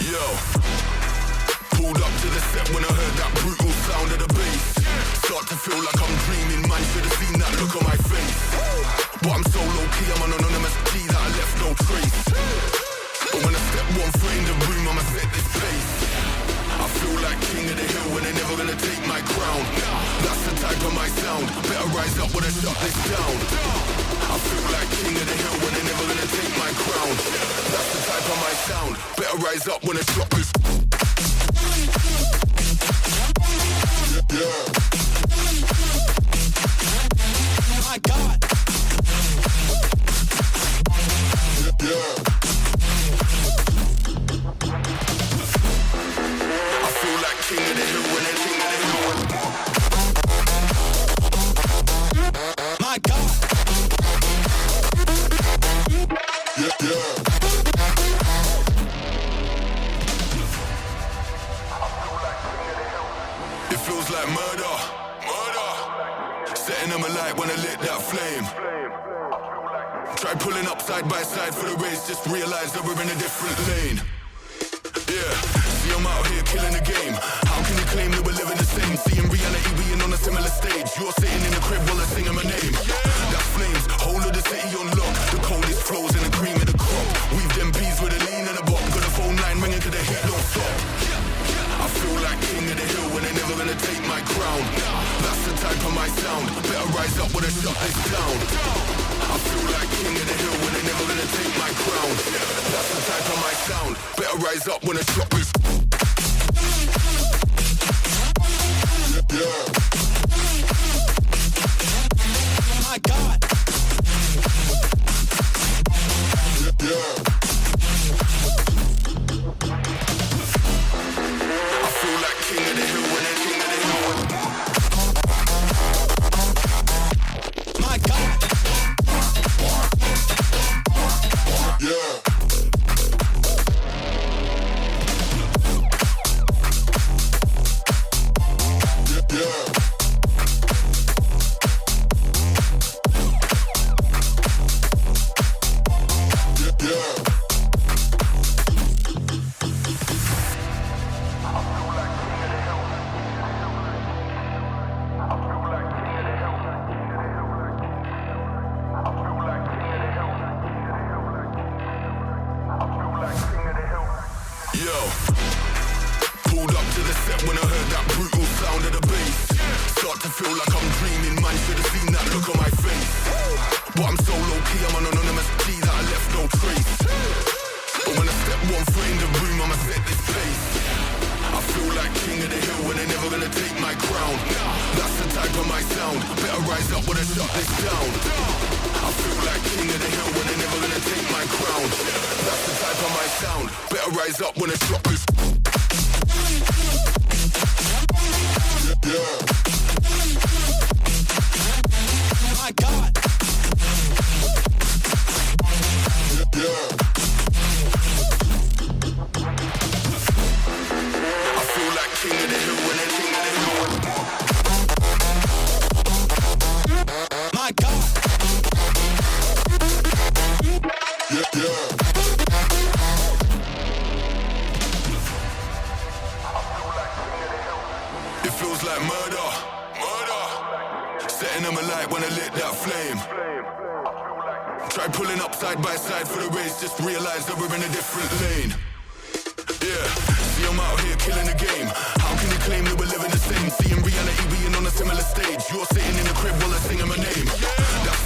Yo, pulled up to the set when I heard that brutal sound of the bass. Start to feel like I'm dreaming, man, should've seen that look on my face. But I'm so low-key, I'm an anonymous G that I left no trace. But when I step one foot in the room, I'ma set this pace. I feel like king of the hill when they're never gonna take my crown. That's the type of my sound, better rise up when I shut this down. I feel like king of the hill when they're never gonna take my crown. That's the type of my sound, better rise up when I shut this. Yeah. My God. Yeah. I feel like king of the hill when they're king of the hill. My God. Yeah, yeah. It feels like murder, murder. Setting them alight when I lit that flame. Try pulling up side by side for the race, just realize that we're in a different lane. Yeah, see I'm out here killing the game. How can you claim that we're living the same? See in reality we ain't on a similar stage. You're sitting in the crib while I'm singing my name. That flames, whole of the city on lock. The coldest flows and the cream of the crop. We've them bees with a lean and a bop. Got a phone line ringing to the heat don't stop. I feel like king of the hill when they're never gonna take my crown. That's the type of my sound, better rise up when I shut this down. I feel like king of the hill when they're never gonna take my crown. That's the type of my sound, better rise up when I shut this. Yeah. My God. Yeah. I feel like king of the hill when they're king of the hill. My God. Yeah. Yeah. Pulled up to the set when I heard that brutal sound of the bass. Start to feel like I'm dreaming, man, should've seen that look on my face. But I'm so low-key, I'm an anonymous G that I left no trace. But when I step one foot in the room, I'ma set this pace. I feel like king of the hill when they're never gonna take my crown. That's the type of my sound, better rise up when I shut this down. I feel like king of the hill when they're never gonna take my crown. That's the type of my sound, better rise up when I shut this. Yeah. My God. Yeah. I feel like king of the hill when they're king of the hill. My God. Yeah, yeah. It feels like murder, murder. Setting them alight when I lit that flame. Try pulling up side by side for the race, just realize that we're in a different lane. Yeah, see I'm out here killing the game. How can you claim that we're living the same? See in reality we ain't on a similar stage. You're sitting in the crib while I'm singing my name. That